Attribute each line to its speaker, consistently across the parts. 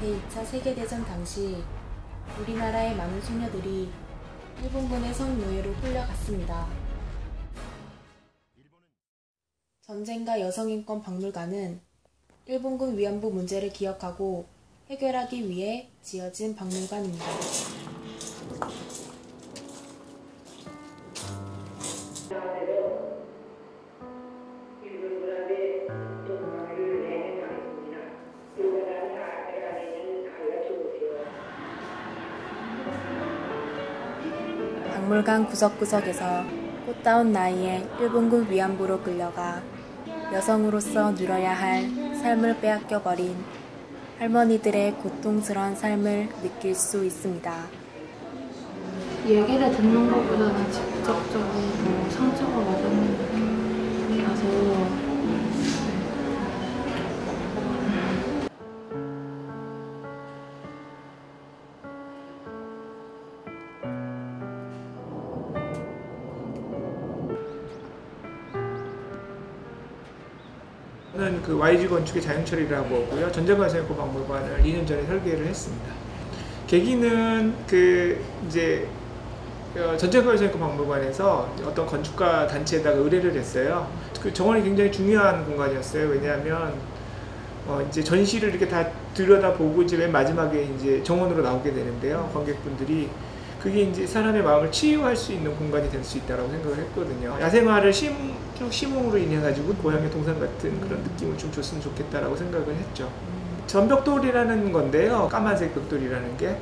Speaker 1: 제2차 세계대전 당시 우리나라의 많은 숙녀들이 일본군의 성노예로 끌려갔습니다. 전쟁과 여성인권 박물관은 일본군 위안부 문제를 기억하고 해결하기 위해 지어진 박물관입니다. 박물관 구석구석에서 꽃다운 나이에 일본군 위안부로 끌려가 여성으로서 누려야 할 삶을 빼앗겨버린 할머니들의 고통스러운 삶을 느낄 수 있습니다.
Speaker 2: 얘기를 듣는 것보다는 직접적으로 상처가 와닿는 거라서
Speaker 3: 저는 그 YG 건축의 자연철이라고 하고요. 전쟁과정연구 박물관을 2년 전에 설계를 했습니다. 계기는 이제 전쟁과정연구 박물관에서 어떤 건축가 단체에다가 의뢰를 했어요. 그 정원이 굉장히 중요한 공간이었어요. 왜냐하면 이제 전시를 이렇게 다 들여다보고 이제 맨 마지막에 이제 정원으로 나오게 되는데요. 관객분들이 그게 이제 사람의 마음을 치유할 수 있는 공간이 될 수 있다고 생각을 했거든요. 야생화를 쭉 심음으로 인해 가지고 고향의 동산 같은 그런 느낌을 좀 줬으면 좋겠다라고 생각을 했죠. 전벽돌이라는 건데요. 까만색 벽돌이라는 게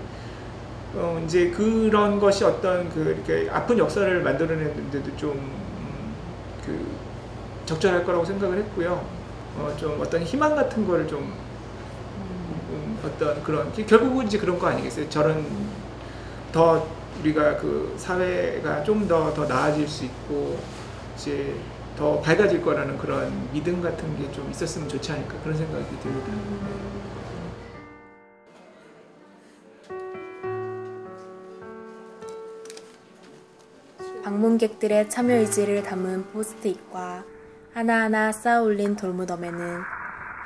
Speaker 3: 이제 그런 것이 어떤 이렇게 아픈 역사를 만들어내는데도 좀 적절할 거라고 생각을 했고요. 좀 어떤 희망 같은 거를 좀 어떤 그런 결국은 이제 그런 거 아니겠어요? 저런 더 우리가 사회가 좀 더 나아질 수 있고 이제 더 밝아질 거라는 그런 믿음 같은 게 좀 있었으면 좋지 않을까 그런 생각이 듭니다.
Speaker 1: 방문객들의 참여 의지를 담은 포스트잇과 하나하나 쌓아올린 돌무덤에는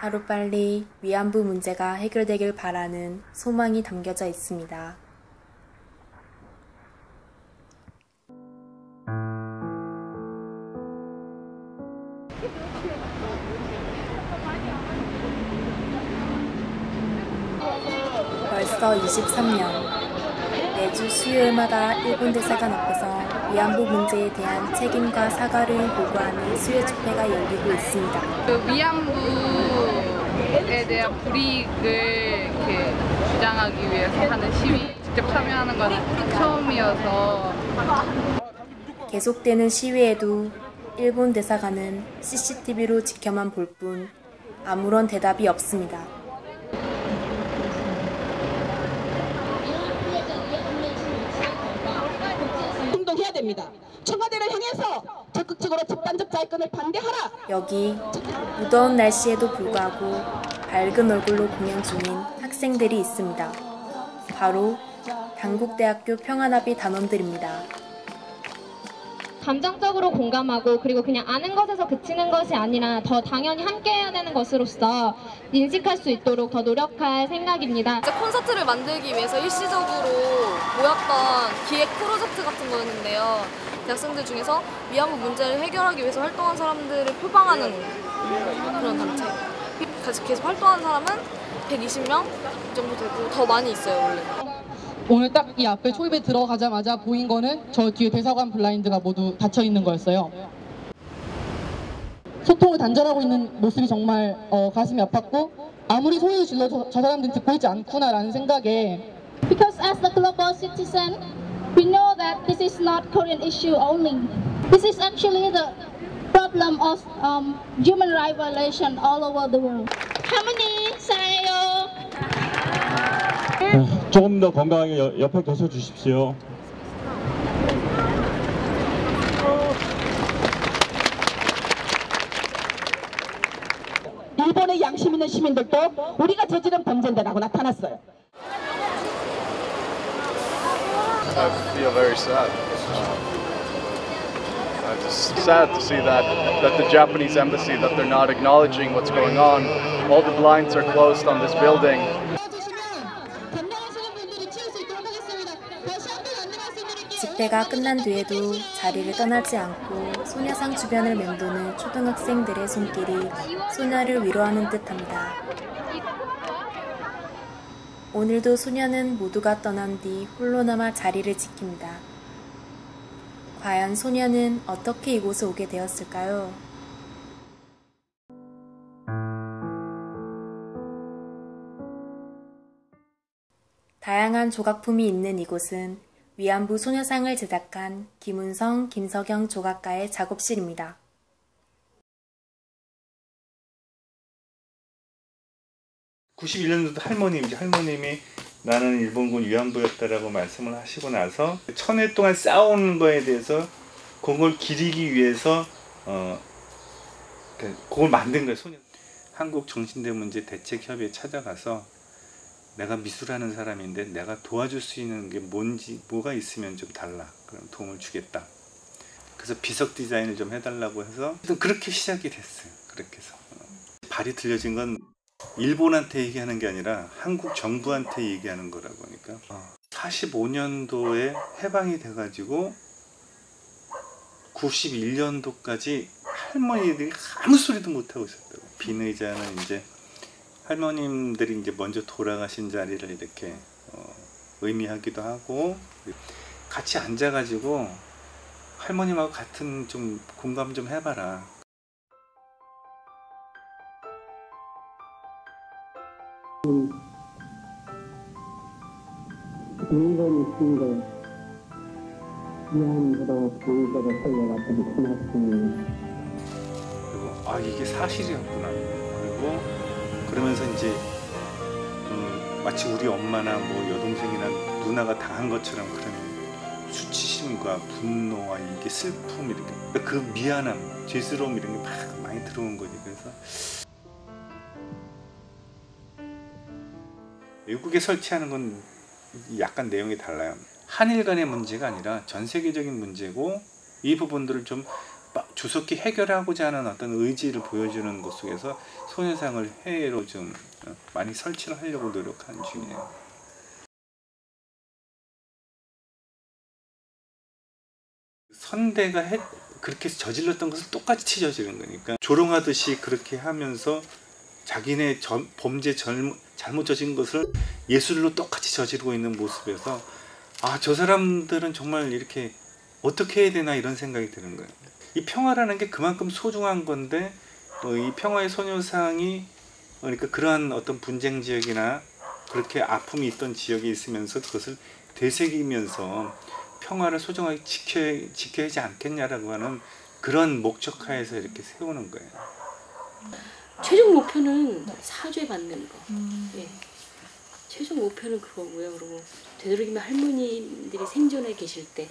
Speaker 1: 하루빨리 위안부 문제가 해결되길 바라는 소망이 담겨져 있습니다. 벌써 23년, 매주 수요일마다 일본 대사관 앞에서 위안부 문제에 대한 책임과 사과를 요구하는 수요 집회가 열리고 있습니다.
Speaker 4: 위안부에 대한 불이익을 이렇게 주장하기 위해서 하는 시위, 직접 참여하는 건 처음이어서.
Speaker 1: 계속되는 시위에도 일본 대사관은 CCTV로 지켜만 볼 뿐 아무런 대답이 없습니다.
Speaker 5: 행동해야 됩니다. 청와대를 향해서 적극적으로 집단적 자위권을 반대하라.
Speaker 1: 여기 무더운 날씨에도 불구하고 밝은 얼굴로 공연 중인 학생들이 있습니다. 바로 단국대학교 평화나비 단원들입니다.
Speaker 6: 감정적으로 공감하고 그리고 그냥 아는 것에서 그치는 것이 아니라 더 당연히 함께해야 되는 것으로서 인식할 수 있도록 더 노력할 생각입니다.
Speaker 7: 콘서트를 만들기 위해서 일시적으로 모였던 기획 프로젝트 같은 거였는데요. 대학생들 중에서 위안부 문제를 해결하기 위해서 활동한 사람들을 표방하는 그런 단체. 계속 활동하는 사람은 120명 정도 되고 더 많이 있어요, 원래.
Speaker 8: 오늘 딱 이 앞에 초입에 들어가자마자 보인 거는 저 뒤에 대사관 블라인드가 모두 닫혀 있는 거였어요. 소통을 단절하고 있는 모습이 정말 가슴이 아팠고 아무리 소리를 질러도 저 사람들은 듣고 있지 않구나라는 생각에
Speaker 6: Because as the global citizen, we know that this is not Korean issue only. This is actually the problem of human rights violation all over the world. 할머니 사랑해요.
Speaker 9: 조금 더 건강하게 옆에 계셔 주십시오.
Speaker 5: 일본의 양심 있는 시민들도 우리가 저지른 범죄인데라고 나타났어요.
Speaker 10: I feel very sad. It's just sad to see that the Japanese embassy, that they're not acknowledging what's going on. All the blinds are closed on this building.
Speaker 1: 집회가 끝난 뒤에도 자리를 떠나지 않고 소녀상 주변을 맴도는 초등학생들의 손길이 소녀를 위로하는 듯합니다. 오늘도 소녀는 모두가 떠난 뒤 홀로 남아 자리를 지킵니다. 과연 소녀는 어떻게 이곳에 오게 되었을까요? 다양한 조각품이 있는 이곳은 위안부 소녀상을 제작한 김운성, 김석영 조각가의 작업실입니다.
Speaker 11: (91년도도) 할머님이 나는 일본군 위안부였다라고 말씀을 하시고 나서 1000회 동안 싸우는 거에 대해서 그걸 기리기 위해서 그걸 만든 거예요. 소녀. 한국 정신대문제 대책협의회에 찾아가서 내가 미술하는 사람인데 내가 도와줄 수 있는 게 뭐가 있으면 좀 달라. 그럼 도움을 주겠다. 그래서 비석 디자인을 좀 해달라고 해서 그렇게 시작이 됐어요. 그렇게 해서 발이 들려진 건 일본한테 얘기하는 게 아니라 한국 정부한테 얘기하는 거라고 하니까 45년도에 해방이 돼가지고 91년도까지 할머니들이 아무 소리도 못하고 있었다고. 빈 의자는 이제 할머님들이 이제 먼저 돌아가신 자리를 이렇게 의미하기도 하고, 같이 앉아가지고 할머님하고 같은 좀 공감 좀 해봐라. 그리고 이게 사실이었구나. 그리고 그러면서 이제 마치 우리 엄마나 뭐 여동생이나 누나가 당한 것처럼 그런 수치심과 분노와 이게 슬픔, 이렇게 그 미안함, 죄스러움 이런 게 막 많이 들어온 거지. 그래서 외국에 설치하는 건 약간 내용이 달라요. 한일 간의 문제가 아니라 전 세계적인 문제고, 이 부분들을 좀 조속히 해결하고자 하는 어떤 의지를 보여주는 것 속에서 소녀상을 해외로 좀 많이 설치를 하려고 노력하는 중이에요. 선대가 그렇게 저질렀던 것을 똑같이 저지른 거니까, 조롱하듯이 그렇게 하면서 자기네 범죄 잘못 저진 것을 예술로 똑같이 저지르고 있는 모습에서 저 사람들은 정말 이렇게 어떻게 해야 되나 이런 생각이 드는 거예요. 이 평화라는 게 그만큼 소중한 건데, 이 평화의 소녀상이 그러니까 그러한 어떤 분쟁 지역이나 그렇게 아픔이 있던 지역에 있으면서 그것을 되새기면서 평화를 소중하게 지켜야 하지 않겠냐라고 하는 그런 목적하에서 이렇게 세우는 거예요.
Speaker 12: 최종 목표는 사죄받는 거. 예. 최종 목표는 그거고요. 그리고 되도록이면 할머니들이 생존해 계실 때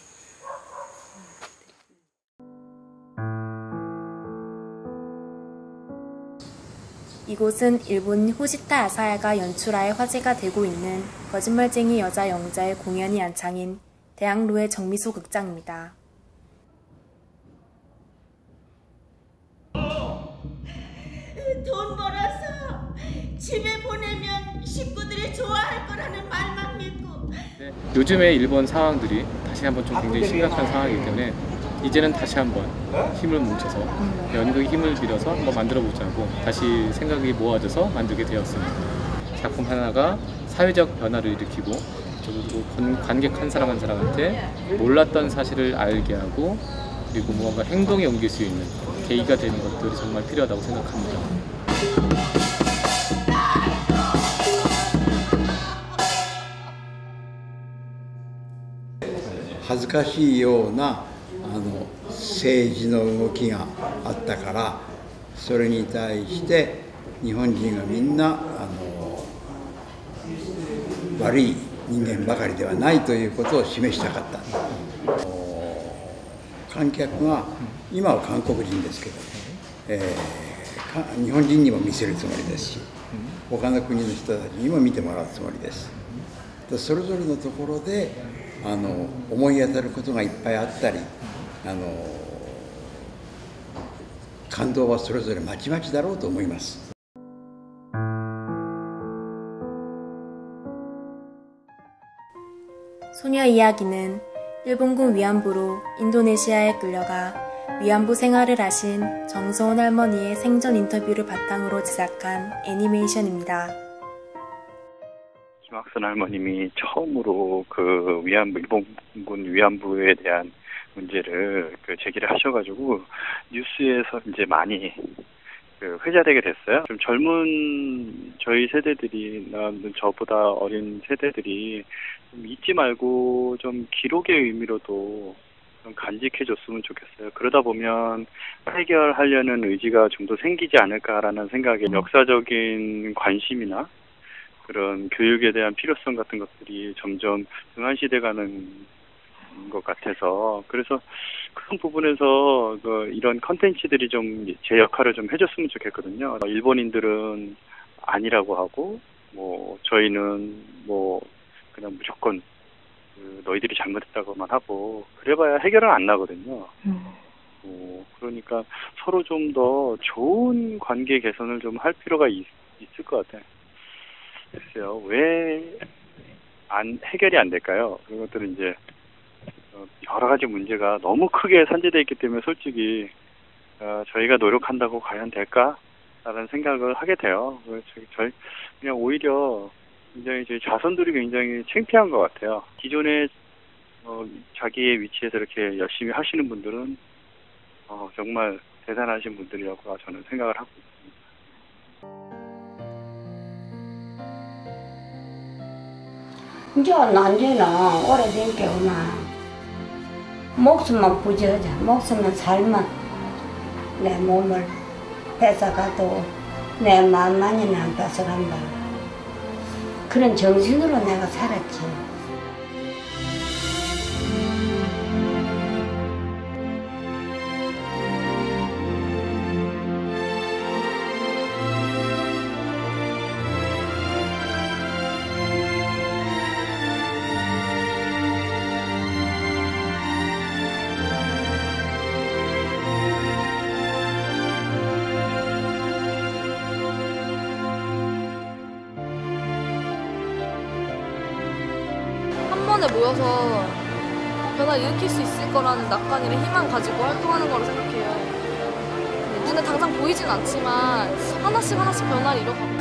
Speaker 1: 이곳은 일본 호시타 아사야가 연출하여 화제가 되고 있는 거짓말쟁이 여자 영자의 공연이 안창인 대학로의 정미소 극장입니다.
Speaker 13: 돈 벌어서 집에 보내면 식구들이 좋아할 거라는 말만 믿고.
Speaker 14: 요즘의 일본 상황들이 다시 한번 좀 굉장히 심각한 상황이기 때문에 이제는 다시 한번 힘을 뭉쳐서 연극의 힘을 빌어서 한번 만들어보자고 다시 생각이 모아져서 만들게 되었습니다. 작품 하나가 사회적 변화를 일으키고 그리고 관객 한 사람 한 사람한테 몰랐던 사실을 알게 하고 그리고 무언가 행동에 옮길 수 있는 계기가 되는 것들이 정말 필요하다고 생각합니다.
Speaker 15: 恥ずかしいような政治の動きがあったから、それに対して日本人がみんな悪い人間ばかりではないということを示したかった。観客が今は韓国人ですけど、日本人にも見せるつもりですし、他の国の人たちにも見てもらうつもりです。それぞれのところで思い当たることがいっぱいあったり、感動はそれぞれまちまちだろうと思います。
Speaker 1: 소녀 이야기는 일본군 위안부로 인도네시아에 끌려가 위안부 생활을 하신 정서원 할머니의 생전 인터뷰를 바탕으로 제작한 애니메이션입니다.
Speaker 16: 김학선 할머님이 처음으로 그 일본군 위안부에 대한 문제를 제기를 하셔가지고 뉴스에서 이제 많이 회자되게 됐어요. 좀 젊은 저희 세대들이나 저보다 어린 세대들이 좀 잊지 말고 좀 기록의 의미로도 좀 간직해줬으면 좋겠어요. 그러다 보면 해결하려는 의지가 좀 더 생기지 않을까라는 생각에 역사적인 관심이나 그런 교육에 대한 필요성 같은 것들이 점점 등한시돼가는 것 같아서, 그래서 그런 부분에서 이런 컨텐츠들이 좀 제 역할을 좀 해줬으면 좋겠거든요. 일본인들은 아니라고 하고, 저희는 그냥 무조건 너희들이 잘못했다고만 하고 그래봐야 해결은 안 나거든요. 그러니까 서로 좀 더 좋은 관계 개선을 좀 할 필요가 있을 것 같아요. 글쎄요, 왜 해결이 안 될까요? 그런 것들은 이제 여러 가지 문제가 너무 크게 산재되어 있기 때문에 솔직히 저희가 노력한다고 과연 될까라는 생각을 하게 돼요. 저희 그냥 오히려 굉장히 저희 자손들이 굉장히 창피한 것 같아요. 기존에 자기의 위치에서 이렇게 열심히 하시는 분들은 정말 대단하신 분들이라고 저는 생각을 하고 있습니다.
Speaker 17: 이제 난제는 오래된 게 오나 목숨만 부지하자. 목숨만 살면 내 몸을 뺏어가도 내 마음만이는 안 뺏어간다. 그런 정신으로 내가 살았지.
Speaker 7: 한 번에 모여서 변화를 일으킬 수 있을 거라는 낙관이랑 희망 가지고 활동하는 거라고 생각해요. 눈에 당장 보이진 않지만 하나씩 변화를 이뤄가고